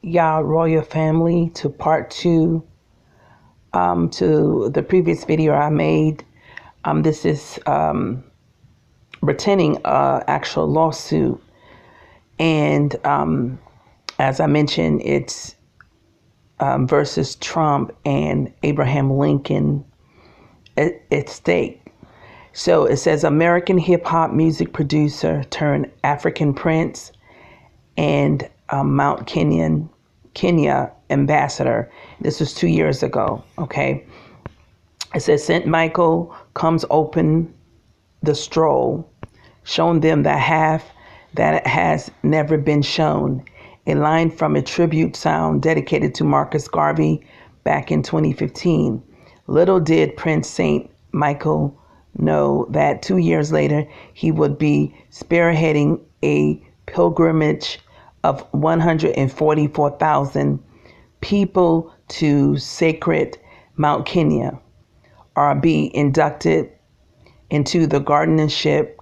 Y'all royal family to part two to the previous video I made. This is pretending actual lawsuit, and as I mentioned, it's versus Trump and Abraham Lincoln at stake. So it says American hip hop music producer turned African prince and Mount Kenya ambassador. This was 2 years ago. Okay. It says St. Michael comes open the stroll, shown them the half that has never been shown. A line from a tribute sound dedicated to Marcus Garvey back in 2015. Little did Prince St. Michael know that 2 years later he would be spearheading a pilgrimage of 144,000 people to sacred Mount Kenya, or be inducted into the guardianship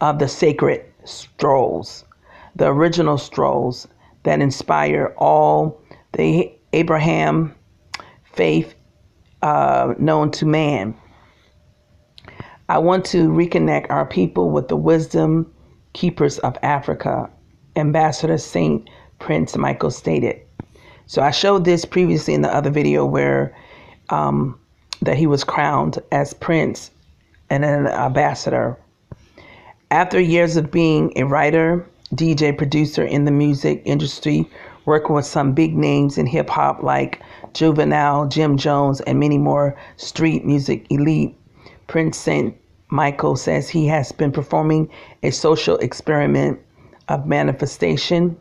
of the sacred strolls, the original strolls that inspire all the Abraham faith known to man. I want to reconnect our people with the wisdom keepers of Africa, Ambassador St. Prince Michael stated. So I showed this previously in the other video where that he was crowned as prince and an ambassador. After years of being a writer, DJ, producer in the music industry, working with some big names in hip hop like Juvenile, Jim Jones, and many more street music elite, Prince St. Michael says he has been performing a social experiment of manifestation.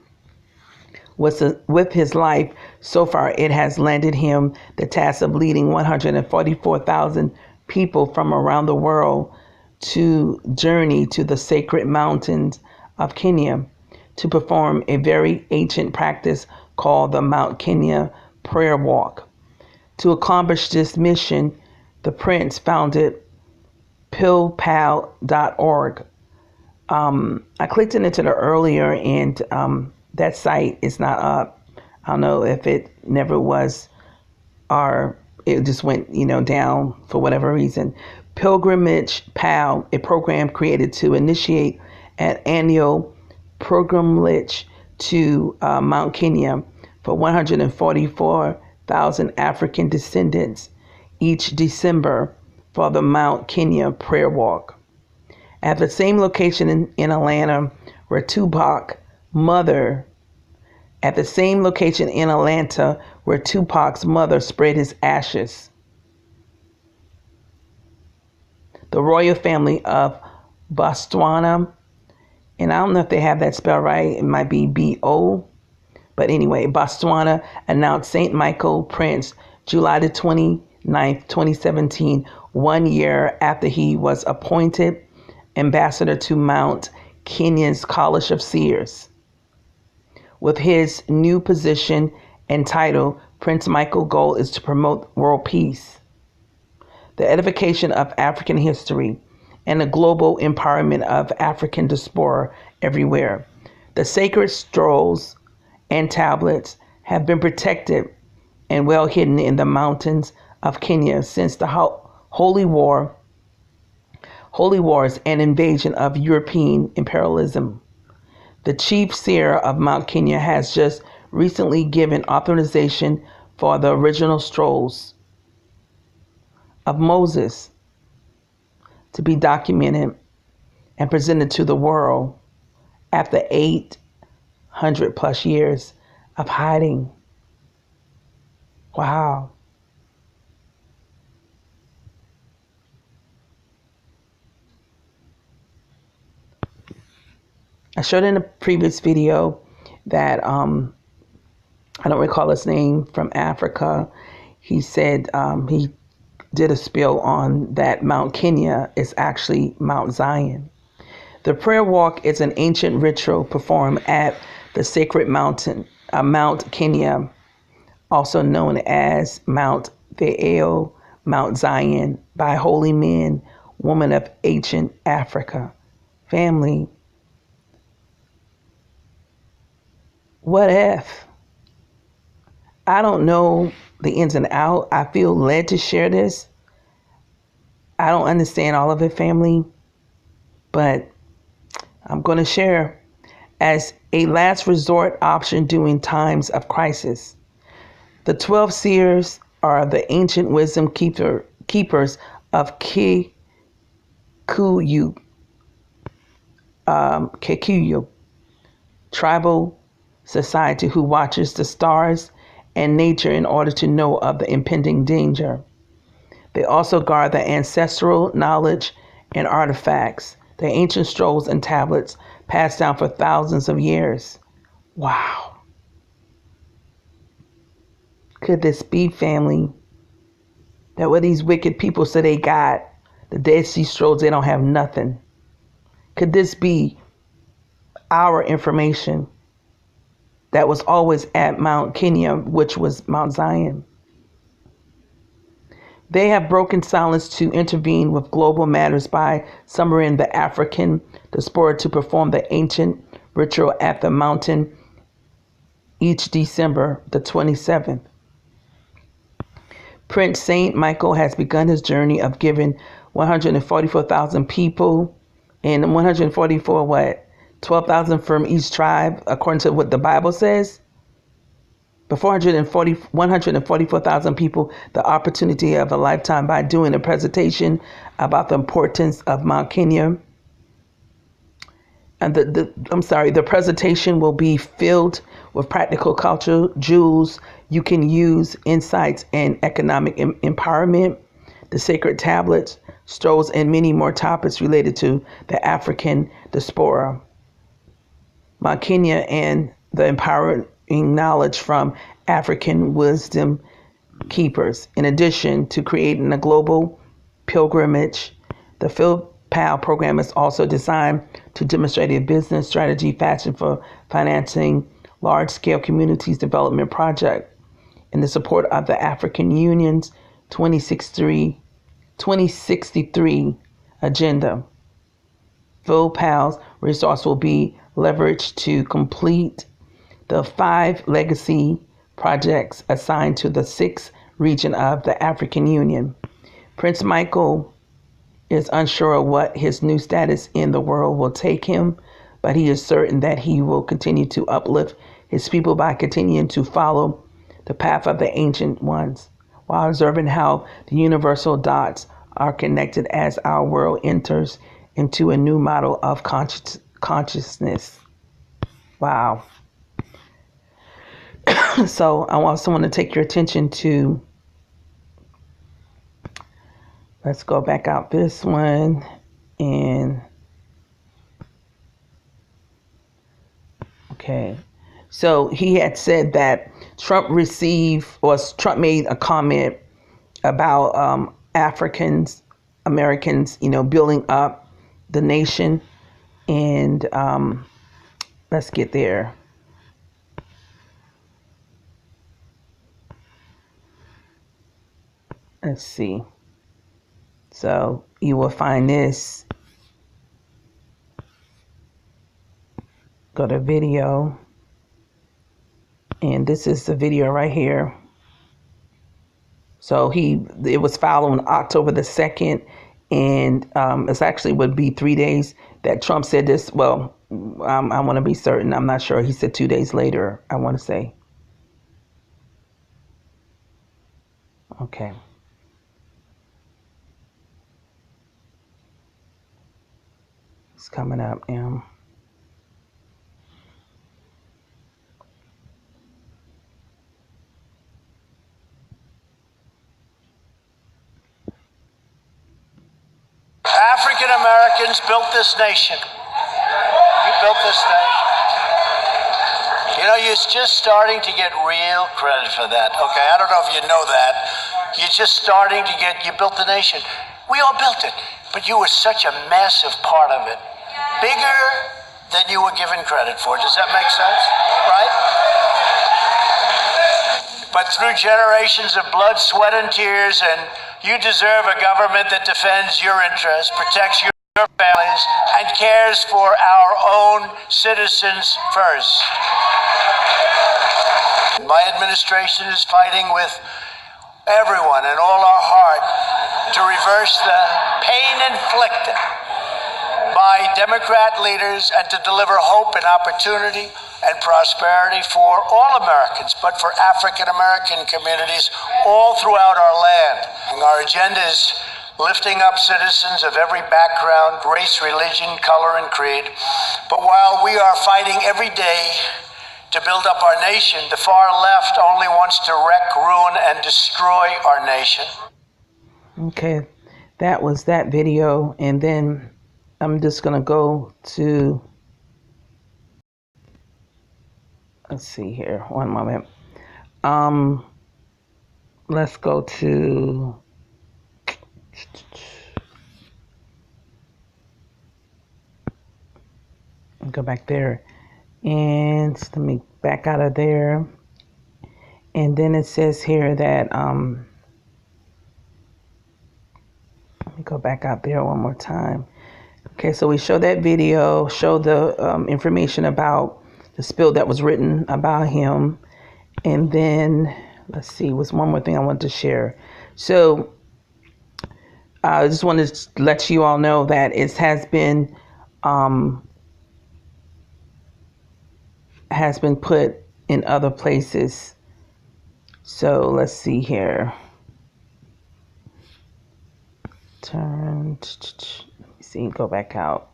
With his life so far, it has landed him the task of leading 144,000 people from around the world to journey to the sacred mountains of Kenya to perform a very ancient practice called the Mount Kenya Prayer Walk. To accomplish this mission, the prince founded pillpal.org. I clicked into it earlier, and that site is not up. I don't know if it never was or it just went, down for whatever reason. Pilgrimage Pal, a program created to initiate an annual pilgrimage to Mount Kenya for 144,000 African descendants each December for the Mount Kenya Prayer Walk. At the same location in Atlanta where Tupac's mother spread his ashes. The royal family of Botswana, and I don't know if they have that spelled right, it might be B-O, but anyway, Botswana announced St. Michael Prince July the 29th, 2017, 1 year after he was appointed ambassador to Mount Kenya's College of Seers. With his new position and title, Prince Michael's goal is to promote world peace, the edification of African history, and the global empowerment of African diaspora everywhere. The sacred strolls and tablets have been protected and well hidden in the mountains of Kenya since the Holy Wars and invasion of European imperialism. The chief seer of Mount Kenya has just recently given authorization for the original scrolls of Moses to be documented and presented to the world after 800 plus years of hiding. Wow. I showed in a previous video that I don't recall his name, from Africa. He said he did a spiel on that Mount Kenya is actually Mount Zion. The prayer walk is an ancient ritual performed at the sacred mountain, Mount Kenya, also known as Mount Theao, Mount Zion, by holy men, women of ancient Africa. Family, What if? I don't know the ins and out. I feel led to share this. I don't understand all of it, family, but I'm going to share as a last resort option during times of crisis. The 12 seers are the ancient wisdom keepers of Kikuyu tribal society who watches the stars and nature in order to know of the impending danger. They also guard the ancestral knowledge and artifacts, the ancient scrolls and tablets passed down for thousands of years. Wow. Could this be, family, that what these wicked people say they got, the Dead Sea Scrolls, they don't have nothing? Could this be our information that was always at Mount Kenya, which was Mount Zion? They have broken silence to intervene with global matters by summoning the African diaspora to perform the ancient ritual at the mountain each December the 27th. Prince Saint Michael has begun his journey of giving 144,000 people, and 144 what? 12,000 from each tribe, according to what the Bible says. But 144,000 people the opportunity of a lifetime by doing a presentation about the importance of Mount Kenya. And the presentation will be filled with practical cultural jewels you can use, insights and economic empowerment, the sacred tablets, strolls, and many more topics related to the African diaspora, Mount Kenya, and the empowering knowledge from African wisdom keepers. In addition to creating a global pilgrimage, the PAL program is also designed to demonstrate a business strategy fashion for financing large-scale communities development project in the support of the African Union's 2063 agenda. PAL's resource will be leveraged to complete the 5 legacy projects assigned to the 6th region of the African Union. Prince Michael is unsure of what his new status in the world will take him, but he is certain that he will continue to uplift his people by continuing to follow the path of the ancient ones, while observing how the universal dots are connected as our world enters into a new model of consciousness. Wow. So I also want to take your attention to, let's go back out this one, and okay. So he had said that Trump made a comment about Americans, building up the nation. And let's get there. Let's see. So you will find this. Go to video. And this is the video right here. So it was filed on October the 2nd. And it's actually would be 3 days that Trump said this. Well, I want to be certain. I'm not sure. He said 2 days later, I want to say. Okay. It's coming up now. African Americans built this nation. You built this nation. You're just starting to get real credit for that. Okay, I don't know if you know that. You're just starting to you built the nation. We all built it, but you were such a massive part of it. Bigger than you were given credit for. Does that make sense? Right? But through generations of blood, sweat, and tears, and you deserve a government that defends your interests, protects your your families, and cares for our own citizens first. My administration is fighting with everyone and all our heart to reverse the pain inflicted by Democrat leaders and to deliver hope and opportunity and prosperity for all Americans, but for African American communities all throughout our land. And our agenda is lifting up citizens of every background, race, religion, color, and creed. But while we are fighting every day to build up our nation, the far left only wants to wreck, ruin, and destroy our nation. Okay, that was that video, and then I'm just gonna go to, let's see here, one moment. Let's go to, go back there, and let me back out of there. And then it says here that, let me go back out there one more time. Okay, so we show that video, show the information about the spill that was written about him. And then, let's see, was one more thing I wanted to share. So I just wanted to let you all know that it has been put in other places. So let's see here. Turn, let me see, go back out.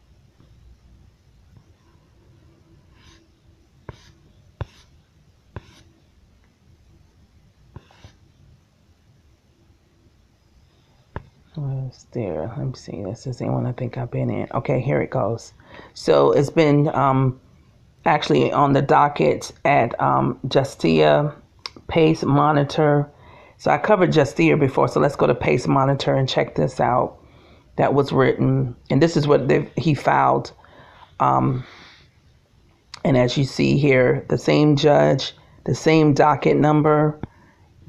Where's there? Let me see. This is the one I think I've been in. Okay, here it goes. So it's been actually on the docket at Justia Pace Monitor. So I covered Justia before, so let's go to Pace Monitor and check this out. That was written, and this is what he filed. And as you see here, the same judge, the same docket number,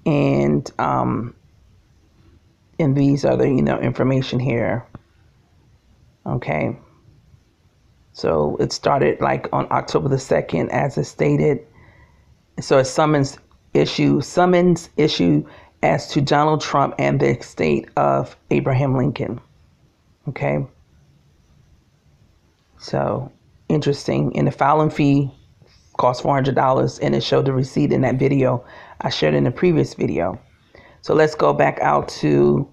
and these are the information here. Okay. So it started like on October the 2nd, as it stated. So a summons issue as to Donald Trump and the estate of Abraham Lincoln. Okay. So interesting. And the filing fee cost $400, and it showed the receipt in that video I shared in the previous video. So let's go back out to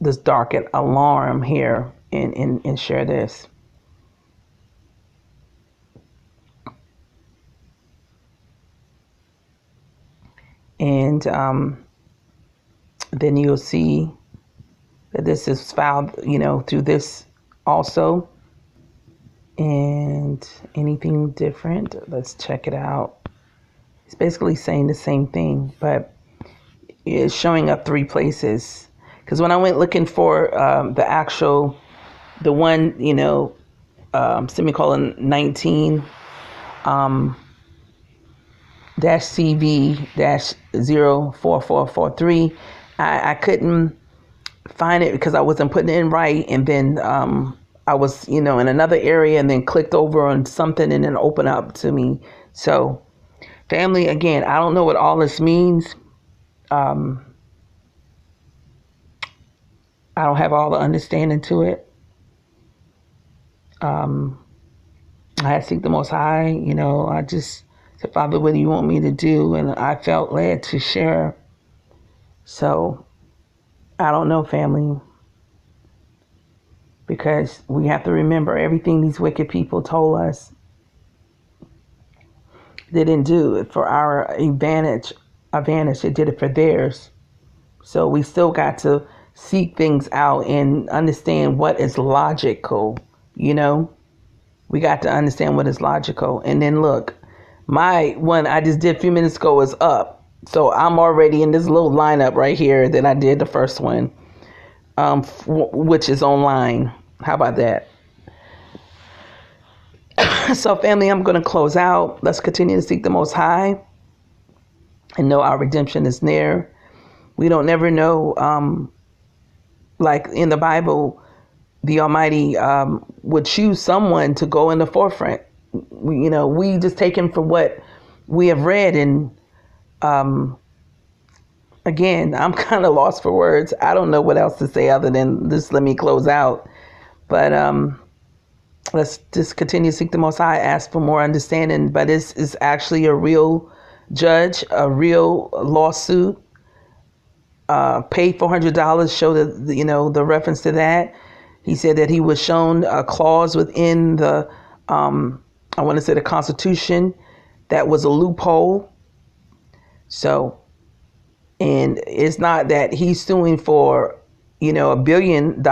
this docket alarm here and share this. And then you'll see that this is filed, through this also. And anything different, let's check it out. It's basically saying the same thing, but it's showing up 3 places. Because when I went looking for the one, semicolon 19, dash CV dash 04443, I couldn't find it because I wasn't putting it in right. And then I was, in another area, and then clicked over on something and then opened up to me. So family, again, I don't know what all this means. I don't have all the understanding to it. I seek the Most High, I just said, Father, what do you want me to do? And I felt led to share. So I don't know, family, because we have to remember everything these wicked people told us. They didn't do it for our advantage. They did it for theirs. So we still got to seek things out and understand what is logical. We got to understand what is logical. And then look, my one I just did a few minutes ago is up. So I'm already in this little lineup right here that I did the first one, which is online. How about that? So family, I'm going to close out. Let's continue to seek the Most High and know our redemption is near. We don't never know, like in the Bible, the Almighty would choose someone to go in the forefront. We just take him for what we have read. And again, I'm kind of lost for words. I don't know what else to say other than just let me close out. But let's just continue to seek the Most High, ask for more understanding. But it's actually a real judge, a real lawsuit. Paid $400. Show the reference to that. He said that he was shown a clause within the I want to say the Constitution that was a loophole. So, and it's not that he's suing for $1 billion.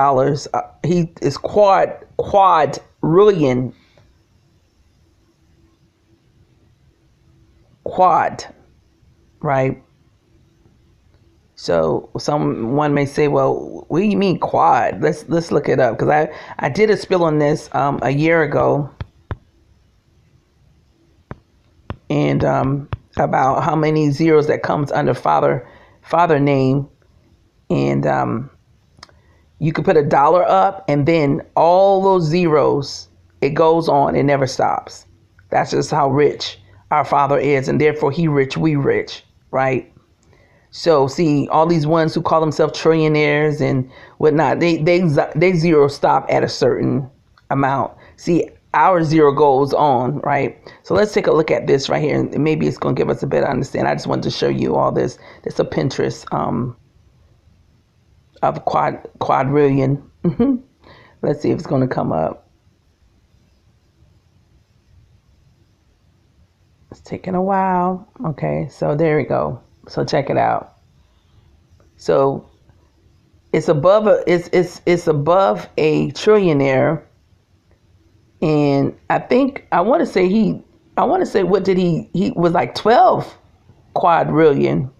He is quadrillion. Quad, right? So someone may say, well, what do you mean quad? Let's look it up, because I did a spill on this a year ago, and about how many zeros that comes under father name, and you could put $1 up, and then all those zeros, it goes on, it never stops. That's just how rich our Father is, and therefore he rich, we rich, right? So see, all these ones who call themselves trillionaires and whatnot, they zero stop at a certain amount. See, our zero goes on, right? So let's take a look at this right here, and maybe it's going to give us a better understanding. I just wanted to show you all this. It's a Pinterest of quadrillion. Let's see if it's going to come up. It's taking a while. Okay, so there we go. So check it out. So it's above it's above a trillionaire, and I want to say what did he was like 12 quadrillion.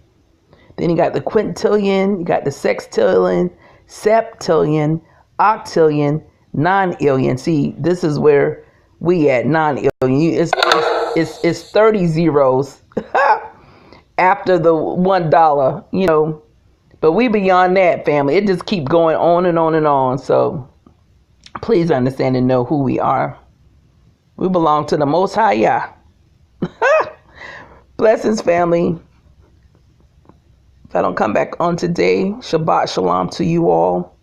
Then you got the quintillion, you got the sextillion, septillion, octillion, nonillion. See, this is where we at nonillion. It's 30 zeros. After the $1, but we beyond that, family. It just keep going on and on and on. So please understand and know who we are. We belong to the Most High Yah. Blessings, family. If I don't come back on today, Shabbat Shalom to you all.